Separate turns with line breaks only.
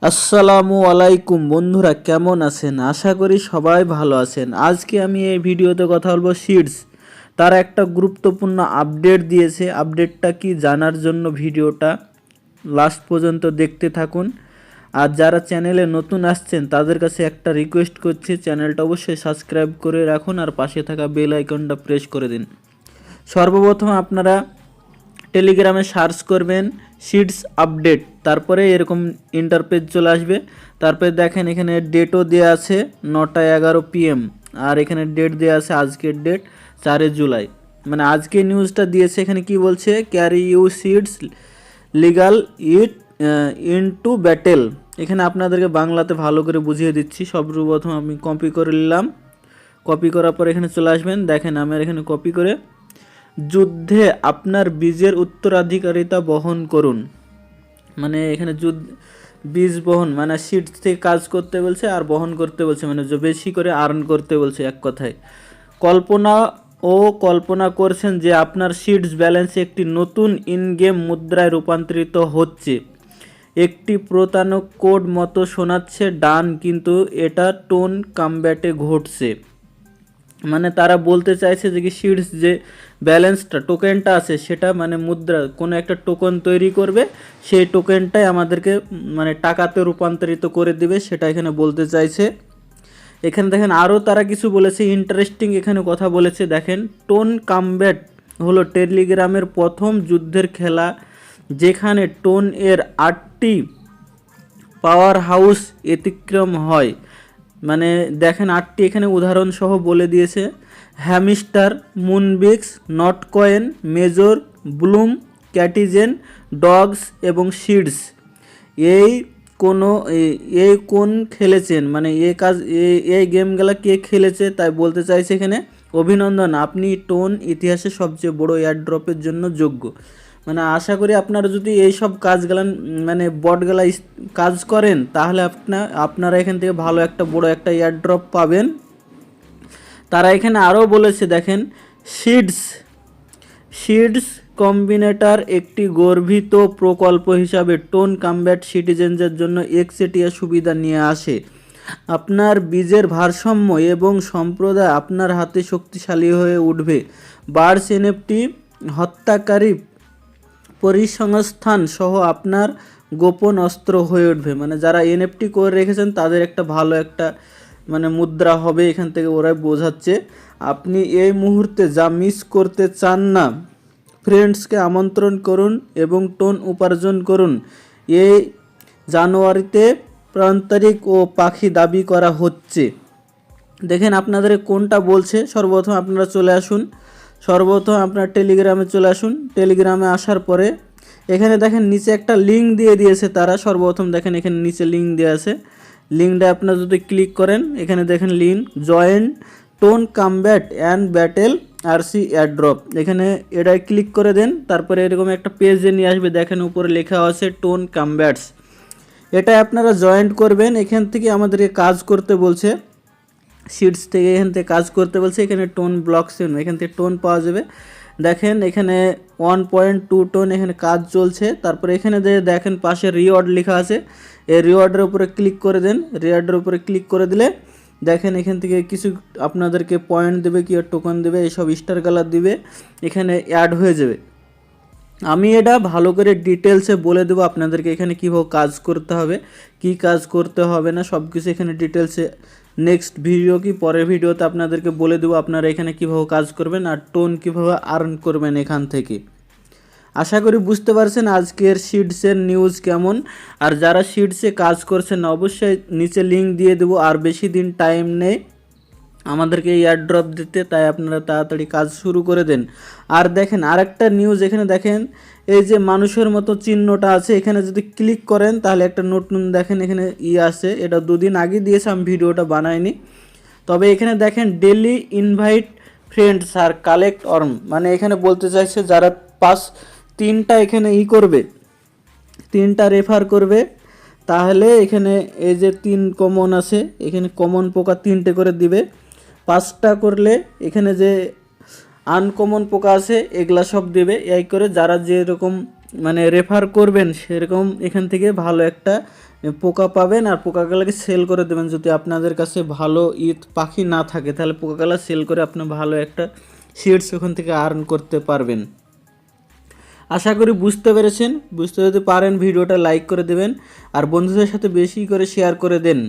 আসসালামু আলাইকুম বন্ধুরা, কেমন আছেন? আশা করি সবাই ভালো আছেন। আজকে আমি এই ভিডিওতে কথা বলবো সিডস। তারা একটা গুরুত্বপূর্ণ আপডেট দিয়েছে। আপডেটটা কি জানার জন্য ভিডিওটা লাস্ট পর্যন্ত দেখতে থাকুন। আর যারা চ্যানেলে নতুন আসছেন তাদের কাছে একটা রিকোয়েস্ট করছি, চ্যানেলটা অবশ্যই সাবস্ক্রাইব করে রাখুন আর পাশে থাকা বেল আইকনটা প্রেস করে দিন। সর্বপ্রথম আপনারা টেলিগ্রামে সার্চ করবেন সিডস আপডেট, তারপরে এরকম ইন্টারপেজ চলে আসবে। তারপরে দেখেন এখানে ডেটও দেওয়া আছে 9টা 11 PM, আর এখানে ডেট দেওয়া আছে আজকের ডেট 4 জুলাই। মানে আজকে নিউজটা দিয়েছে। এখানে কি বলছে, carry you seeds legal it into battle. এখানে আপনাদেরকে বাংলাতে ভালো করে বুঝিয়ে দিচ্ছি। সর্বপ্রথম আমি কপি করে নিলাম। কপি করার পর এখানে চলে আসবেন। দেখেন আমার এখানে কপি করে যুদ্ধে আপনার বীজের উত্তরাধিকারিতা বহন করুন। মানে এখানে বীজ বহন মানে সিড থেকে কাজ করতে বলছে আর বহন করতে বলছে, মানে বেশি করে আর্ন করতে বলছে এক কথায়। কল্পনা করছেন যে আপনার সিডস ব্যালেন্স একটি নতুন ইন গেম মুদ্রায় রূপান্তরিত হচ্ছে। একটি প্রতারণক কোড মতো শোনাচ্ছে ডান, কিন্তু এটা টোন কমব্যাটে ঘটছে। মানে তারা বলতে চাইছে যে কি সিডস যে ব্যালেন্সটা টোকেনটা আছে সেটা মানে মুদ্রা কোনো একটা টোকেন তৈরি করবে, সেই টোকেনটাই আমাদেরকে মানে টাকাতে রূপান্তরিত করে দিবে, সেটা এখানে বলতে চাইছে। এখানে দেখেন আরও তারা কিছু বলেছে ইন্টারেস্টিং এখানে কথা বলেছে। দেখেন টোন কমব্যাট হলো টেলিগ্রামের প্রথম যুদ্ধের খেলা, যেখানে টোন এর 8টি পাওয়ার হাউস অতিক্রম হয়। মানে দেখেন 8টি এখানে উদাহরণ সহ বলে দিয়েছে: Hamster, Moonbix, Notcoin, Major, Blum, Catizen, Dogs এবং সিডস। এই কোন খেলেছেন, মানে এই গেমগুলো কে খেলেছে তাই বলতে চাইছে এখানে। অভিনন্দন, আপনি টোন ইতিহাসে সবচেয়ে বড় এয়ারড্রপের জন্য যোগ্য। মানে আশা করি আপনারা যদি এই সব কাজগুলো মানে বটগুলা কাজ করেন তাহলে আপনারা এখান থেকে ভালো একটা বড় একটা এয়ারড্রপ পাবেন। তারা এখানে আরও বলেছে দেখেন সিডস কম্বিনেটর একটি গর্বিত প্রকল্প হিসাবে টোন কমব্যাট সিটিজেনদের জন্য একচেটিয়া সুবিধা নিয়ে আসে। আপনার বীজের ভারসাম্য এবং সম্প্রদায় আপনার হাতে শক্তিশালী হয়ে উঠবে। বার্স এনএফটি হত্যাকারী পরিসংস্থান সহ আপনার গোপন অস্ত্র হয়ে উঠবে। মানে যারা এনএফটি করে রেখেছেন তাদের একটা ভালো একটা মানে মুদ্রা হবে এখান থেকে, ওরাই বোঝাচ্ছে। আপনি এই মুহূর্তে যা মিস করতে চান না, ফ্রেন্ডসকে আমন্ত্রণ করুন এবং টোন উপার্জন করুন। এই জানুয়ারিতে প্রান্তরিক ও পাখি দাবি করা হচ্ছে। দেখেন আপনাদের কোনটা বলছে। সর্বপ্রথম আপনারা চলে আসুন, সর্বপ্রথম আপনার টেলিগ্রামে চলে আসুন। টেলিগ্রামে আসার পরে এখানে দেখেন নিচে একটা লিঙ্ক দিয়ে দিয়েছে তারা। সর্বপ্রথম দেখেন এখানে নিচে লিঙ্ক দেওয়া আছে। লিঙ্কটা আপনারা যদি ক্লিক করেন এখানে দেখেন link join tone combat and battle RC airdrop, এখানে এটাই ক্লিক করে দেন। তারপরে এরকম একটা পেজে নিয়ে আসবে, দেখেন উপরে লেখা আছে টোন কমব্যাটস। এটা আপনারা জয়েন্ট করবেন। এখান থেকে আমাদেরকে কাজ করতে বলছে, সিডস থেকে এখান থেকে কাজ করতে বলছে। এখানে টোন ব্লক সেন, এখান থেকে টোন পাওয়া যাবে। দেখেন এখানে 1.2 টোন এখানে কাজ চলছে। তারপরে এখানে দেখেন পাশে রিওয়ার্ড লেখা আছে, এই রিওয়ার্ডের উপরে ক্লিক করে দেন। রিওয়ার্ডের উপরে ক্লিক করে দিলে দেখেন এখান থেকে কিছু আপনাদেরকে পয়েন্ট দেবে, কি টোকন দেবে, এইসব স্টার কালার দিবে, এখানে অ্যাড হয়ে যাবে। আমি এটা ভালো করে ডিটেলসে বলে দেবো আপনাদেরকে এখানে কীভাবে কাজ করতে হবে, কি কাজ করতে হবে না, সব কিছু এখানে ডিটেলসে নেক্সট ভিডিও কি পরের ভিডিওতে আপনাদেরকে বলে দেবো আপনারা এখানে কীভাবে কাজ করবেন আর টোন কীভাবে আর্ন করবেন এখান থেকে। আশা করি বুঝতে পারছেন আজকের সিডসের নিউজ কেমন। আর যারা সিডসে কাজ করছেন অবশ্যই নিচে লিঙ্ক দিয়ে দেবো। আর বেশি দিন টাইম নেই আমাদেরকে এয়ারড্রপ দিতে, তাই আপনারা তাড়াতাড়ি কাজ শুরু করে দেন। আর দেখেন আরেকটা নিউজ, এখানে দেখেন এই যে মানুষের মতো চিহ্নটা আছে, এখানে যদি ক্লিক করেন তাহলে একটা নতুন দেখেন এখানে আছে। এটা 2 দিন আগে দিয়েছে, আমি ভিডিওটা বানাইনি। তবে এখানে দেখেন ডেলি ইনভাইট ফ্রেন্ডস আর কালেক্ট অর্ম, মানে এখানে বলতে চাইছে যারা 3টা এখানে করবে, 3টা রেফার করবে, তাহলে এখানে এই যে 3 কমন আছে, এখানে কমন পোকা 3টে করে দিবে। 5টা করলে এখানে যে আনকমন পোকা আছে এগুলা সব দেবে। এই করে যারা যেরকম মানে রেফার করবেন সেরকম এখান থেকে ভালো একটা পোকা পাবেন আর পোকাগুলোকে সেল করে দেবেন। যদি আপনাদের কাছে ভালো ঈদ পাখি না থাকে তাহলে পোকাগুলো সেল করে আপনি ভালো একটা সিডস ওখান থেকে আর্ন করতে পারবেন। আশা করি বুঝতে পেরেছেন। বুঝতে যদি পারেন ভিডিওটা লাইক করে দেবেন আর বন্ধুদের সাথে বেশি করে শেয়ার করে দেন।